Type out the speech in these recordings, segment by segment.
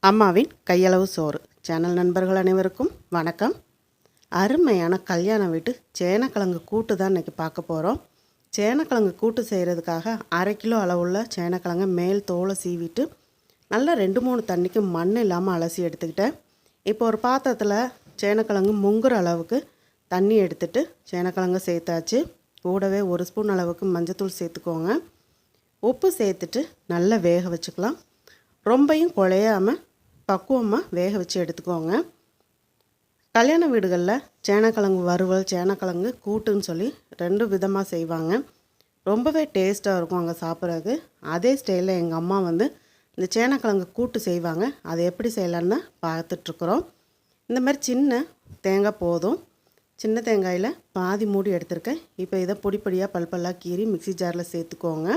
அம்மாவின் கையளவு சோறு சேனல் நண்பர்கள் அனைவருக்கும் வணக்கம். அருமையான கல்யாண வீட்டு சேனக்கிழங்கு கூட்டு தான் இன்றைக்கி பார்க்க போகிறோம். சேனக்கிழங்கு கூட்டு செய்கிறதுக்காக 1/2 கிலோ அளவுள்ள சேனக்கிழங்கு மேல் தோலை சீவிட்டு நல்லா 2-3 தண்ணிக்கு மண் இல்லாமல் அலசி எடுத்துக்கிட்டேன். இப்போ ஒரு பாத்திரத்தில் சேனக்கிழங்கு முங்குற அளவுக்கு தண்ணி எடுத்துட்டு சேனக்கிழங்கு சேர்த்தாச்சு. கூடவே 1 ஸ்பூன் அளவுக்கு மஞ்சத்தூள் சேர்த்துக்கோங்க. உப்பு சேர்த்துட்டு நல்லா வேக வச்சுக்கலாம். ரொம்பையும் குழையாமல் பக்குவமாக வேக வச்சு எடுத்துக்கோங்க. கல்யாண வீடுகளில் சேனக்கிழங்கு வறுவல், சேனக்கிழங்கு கூட்டுன்னு சொல்லி 2 விதமாக செய்வாங்க. ரொம்பவே டேஸ்ட்டாக இருக்கும் அங்கே சாப்பிட்றது. அதே ஸ்டைலில் எங்கள் அம்மா இந்த சேனக்கிழங்கு கூட்டு செய்வாங்க. அதை எப்படி செய்யலான்னு தான் பார்த்துட்ருக்குறோம். இந்த மாதிரி சின்ன தேங்காய் போதும். சின்ன தேங்காயில் பாதி மூடி எடுத்திருக்கேன். இப்போ இதை பொடிப்பொடியாக பல்பல்லாக கீறி மிக்ஸி ஜாரில் சேர்த்துக்கோங்க.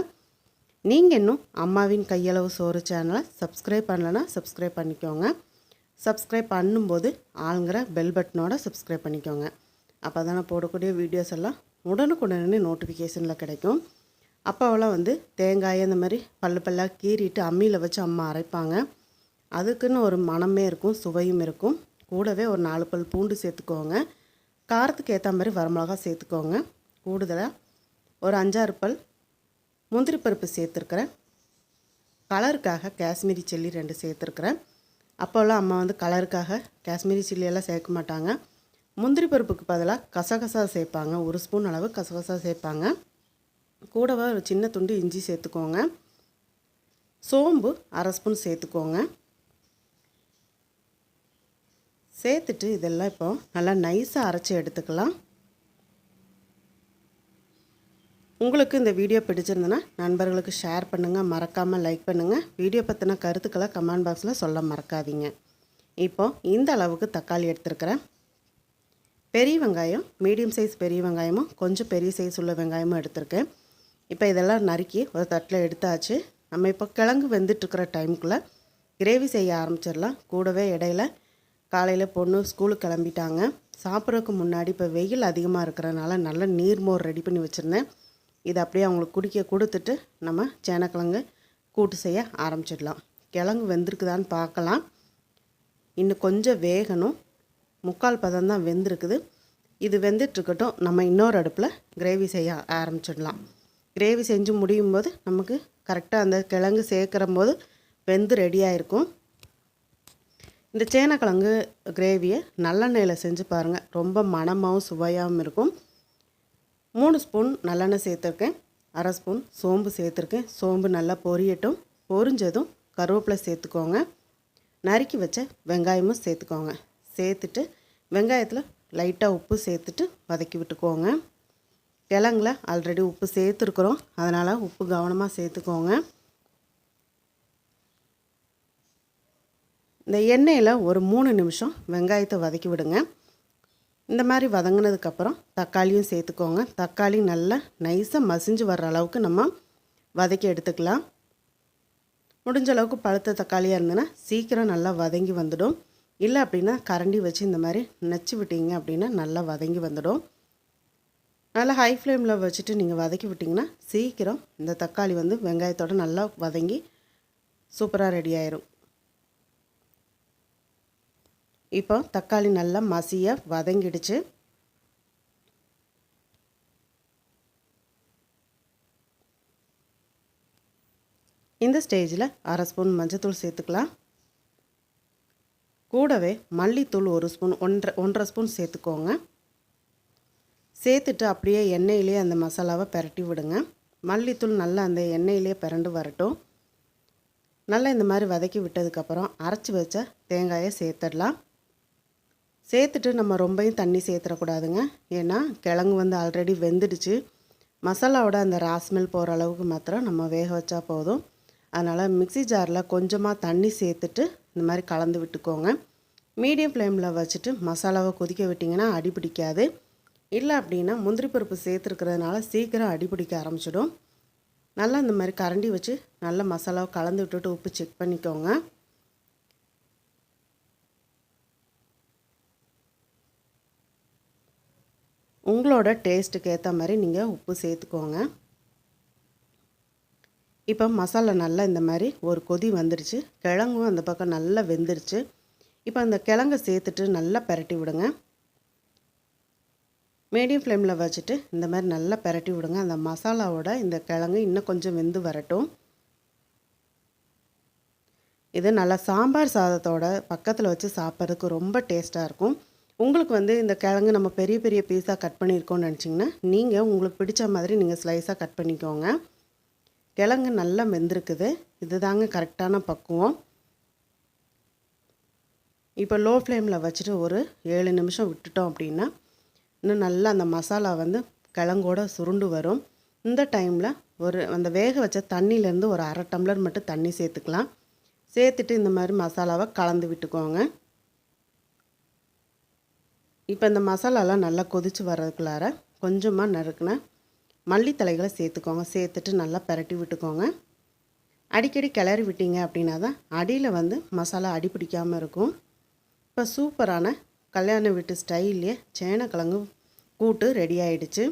நீங்கள் இன்னும் அம்மாவின் கையளவு சோறு சேனலை சப்ஸ்கிரைப் பண்ணலைன்னா சப்ஸ்கிரைப் பண்ணிக்கோங்க. சப்ஸ்கிரைப் பண்ணும்போது ஆளுங்கிற பெல் பட்டனோட சப்ஸ்கிரைப் பண்ணிக்கோங்க. அப்போ தான் நான் போடக்கூடிய வீடியோஸ் எல்லாம் உடனுக்குடனே நோட்டிஃபிகேஷனில் கிடைக்கும். அப்போவெல்லாம் தேங்காயை இந்த மாதிரி பல்லாக கீறிட்டு அம்மியில் வச்சு அம்மா அரைப்பாங்க. அதுக்குன்னு ஒரு மணமே இருக்கும், சுவையும் இருக்கும். கூடவே ஒரு 4 பல் பூண்டு சேர்த்துக்கோங்க. காரத்துக்கு ஏற்ற மாதிரி வரமிளகா சேர்த்துக்கோங்க. கூடுதலாக ஒரு 5-6 பல் முந்திரி பருப்பு சேர்த்துருக்குறேன். கலருக்காக காஷ்மீரி சில்லி 2 சேர்த்துருக்குறேன். அப்போல்லாம் அம்மா கலருக்காக காஷ்மீரி சில்லியெல்லாம் சேர்க்க மாட்டாங்க. முந்திரி பருப்புக்கு பதிலாக கசகசா சேர்ப்பாங்க. 1 ஸ்பூன் அளவு கசகசா சேர்ப்பாங்க. கூடவே ஒரு சின்ன துண்டு இஞ்சி சேர்த்துக்கோங்க. சோம்பு 1/2 ஸ்பூன் சேர்த்துக்கோங்க. சேர்த்துட்டு இதெல்லாம் இப்போ நல்லா நைஸாக அரைச்சி எடுத்துக்கலாம். உங்களுக்கு இந்த வீடியோ பிடிச்சிருந்தனா நண்பர்களுக்கு ஷேர் பண்ணுங்கள், மறக்காமல் லைக் பண்ணுங்கள். வீடியோ பற்றின கருத்துக்களை கமெண்ட் பாக்ஸில் சொல்ல மறக்காதீங்க. இப்போது இந்த அளவுக்கு தக்காளி எடுத்துருக்கிறேன். பெரிய வெங்காயம், மீடியம் சைஸ் பெரிய வெங்காயமும் கொஞ்சம் பெரிய சைஸ் உள்ள வெங்காயமும் எடுத்திருக்கேன். இப்போ இதெல்லாம் நறுக்கி ஒரு தட்டில் எடுத்தாச்சு. நம்ம இப்போ கிழங்கு வெந்துட்டுருக்கிற டைமுக்குள்ளே கிரேவி செய்ய ஆரம்பிச்சிடலாம். கூடவே இடையில காலையில் பொண்ணு ஸ்கூலுக்கு கிளம்பிட்டாங்க. சாப்பிட்றதுக்கு முன்னாடி இப்போ வெயில் அதிகமாக இருக்கிறனால நல்ல நீர்மோர் ரெடி பண்ணி வச்சுருந்தேன். இதை அப்படியே அவங்களுக்கு குடிக்க கொடுத்துட்டு நம்ம சேனக்கிழங்கு கூட்டு செய்ய ஆரம்பிச்சிடலாம். கிழங்கு வெந்திருக்குதான்னு பார்க்கலாம். இன்னும் கொஞ்சம் வேகணும். 3/4 பதம் தான் வெந்திருக்குது. இது வெந்துட்டுருக்கட்டும். நம்ம இன்னொரு அடுப்பில் கிரேவி செய்ய ஆரம்பிச்சிடலாம். கிரேவி செஞ்சு முடியும் போது நமக்கு கரெக்டாக அந்த கிழங்கு சேர்க்குற போது வெந்து ரெடியாக இருக்கும். இந்த சேனக்கிழங்கு கிரேவியை நல்லெண்ணெயில் செஞ்சு பாருங்கள். ரொம்ப மணமாகவும் சுவையாகவும் இருக்கும். 3 ஸ்பூன் நல்லெண்ணெய் சேர்த்துருக்கேன். 1/2 ஸ்பூன் சோம்பு சேர்த்துருக்கேன். சோம்பு நல்லா பொரியட்டும். பொரிஞ்சதும் கருவேப்பிலை சேர்த்துக்கோங்க. நறுக்கி வச்ச வெங்காயமும் சேர்த்துக்கோங்க. சேர்த்துட்டு வெங்காயத்தில் லைட்டாக உப்பு சேர்த்துட்டு வதக்கி விட்டுக்கோங்க. கிழங்குல ஆல்ரெடி உப்பு சேர்த்துருக்குறோம், அதனால் உப்பு கவனமாக சேர்த்துக்கோங்க. இந்த எண்ணெயில் ஒரு 3 நிமிஷம் வெங்காயத்தை வதக்கி விடுங்க. இந்த மாதிரி வதங்கினதுக்கப்புறம் தக்காளியும் சேர்த்துக்கோங்க. தக்காளி நல்லா நைஸாக மசிஞ்சு வர்ற அளவுக்கு நம்ம வதக்கி எடுத்துக்கலாம். முடிஞ்ச அளவுக்கு பழுத்த தக்காளியாக இருந்ததுன்னா சீக்கிரம் நல்லா வதங்கி வந்துடும். இல்லை அப்படின்னா கரண்டி வச்சு இந்த மாதிரி நச்சு விட்டீங்க அப்படின்னா நல்லா வதங்கி வந்துடும். நல்லா ஹை ஃப்ளேமில் வச்சுட்டு நீங்கள் வதக்கி விட்டிங்கன்னா சீக்கிரம் இந்த தக்காளி வெங்காயத்தோடு நல்லா வதங்கி சூப்பராக ரெடி ஆயிரும். இப்போ தக்காளி நல்லா மசியாக வதங்கிடுச்சு. இந்த ஸ்டேஜில் 1/2 ஸ்பூன் மஞ்சத்தூள் சேர்த்துக்கலாம். கூடவே மல்லித்தூள் 1 ஸ்பூன் 1.5 ஸ்பூன் சேர்த்துக்கோங்க. சேர்த்துட்டு அப்படியே எண்ணெயிலே அந்த மசாலாவை பிரட்டி விடுங்க. மல்லித்தூள் நல்லா அந்த எண்ணெயிலே பிரண்டு வரட்டும். நல்லா இந்த மாதிரி வதக்கி விட்டதுக்கப்புறம் அரைச்சி வச்ச தேங்காயை சேர்த்துடலாம். சேர்த்துட்டு நம்ம ரொம்பவும் தண்ணி சேர்த்துடக்கூடாதுங்க. ஏன்னா கிழங்கு ஆல்ரெடி வெந்துடுச்சு. மசாலாவோட அந்த ராஸ்மெல் போகிற அளவுக்கு மாத்திரம் நம்ம வேக வச்சா போதும். அதனால் மிக்ஸி ஜாரில் கொஞ்சமாக தண்ணி சேர்த்துட்டு இந்த மாதிரி கலந்து விட்டுக்கோங்க. மீடியம் ஃப்ளேமில் வச்சுட்டு மசாலாவை கொதிக்க விட்டிங்கன்னா அடி பிடிக்காது. இல்லை அப்படின்னா முந்திரி பருப்பு சேர்த்துருக்கிறதுனால சீக்கிரம் அடி பிடிக்க ஆரம்பிச்சிடும். நல்லா இந்த மாதிரி கரண்டி வச்சு நல்லா மசாலாவை கலந்து விட்டுட்டு உப்பு செக் பண்ணிக்கோங்க. உங்களோட டேஸ்ட்டுக்கு ஏற்ற மாதிரி நீங்கள் உப்பு சேர்த்துக்கோங்க. இப்போ மசாலா நல்லா இந்த மாதிரி ஒரு கொதி வந்துடுச்சு. கிழங்கும் அந்த பக்கம் நல்லா வெந்துருச்சு. இப்போ அந்த கிழங்க சேர்த்துட்டு நல்லா பெரட்டி விடுங்க. மீடியம் ஃப்ளேமில் வச்சுட்டு இந்த மாதிரி நல்லா பெரட்டி விடுங்க. அந்த மசாலாவோட இந்த கிழங்கு இன்னும் கொஞ்சம் வெந்து வரட்டும். இது நல்லா சாம்பார் சாதத்தோட பக்கத்தில் வச்சு சாப்பிட்றதுக்கு ரொம்ப டேஸ்ட்டாக இருக்கும். உங்களுக்கு இந்த கிழங்கு நம்ம பெரிய பெரிய பீஸாக கட் பண்ணியிருக்கோம்னு நினச்சிங்கன்னா நீங்கள் உங்களுக்கு பிடிச்ச மாதிரி நீங்கள் ஸ்லைஸாக கட் பண்ணிக்கோங்க. கிழங்கு நல்லா வெந்திருக்குது. இது தாங்க கரெக்டான பக்குவம். இப்போ லோ ஃப்ளேமில் வச்சுட்டு ஒரு 7 நிமிஷம் விட்டுட்டோம் அப்படின்னா இன்னும் நல்லா அந்த மசாலா கிழங்கோட சுருண்டு வரும். இந்த டைமில் அந்த வேக வச்ச தண்ணியிலேருந்து ஒரு 1/2 டம்ளர் மட்டும் தண்ணி சேர்த்துக்கலாம். சேர்த்துட்டு இந்த மாதிரி மசாலாவை கலந்து விட்டுக்கோங்க. இப்போ இந்த மசாலாலாம் நல்லா கொதித்து வர்றதுக்குள்ளார கொஞ்சமாக நறுக்குன மல்லித்தழைகளை சேர்த்துக்கோங்க. சேர்த்துட்டு நல்லா பெரட்டி விட்டுக்கோங்க. அடிக்கடி கிளறி விட்டீங்க அப்படின்னா தான் அடியில் மசாலா அடி பிடிக்காமல் இருக்கும். இப்போ சூப்பரான கல்யாண வீட்டு ஸ்டைல்லையே சேனக்கிழங்கு கூட்டு ரெடி ஆகிடுச்சு.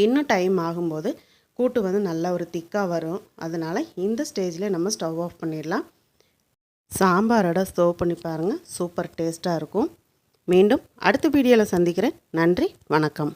இன்னும் டைம் ஆகும்போது கூட்டு நல்லா ஒரு திக்காக வரும். அதனால் இந்த ஸ்டேஜில் நம்ம ஸ்டவ் ஆஃப் பண்ணிடலாம். சாம்பாரோட சர்வ் பண்ணி பாருங்கள். சூப்பர் டேஸ்ட்டாக இருக்கும். மீண்டும் அடுத்த வீடியோவில் சந்திக்கிறேன். நன்றி, வணக்கம்.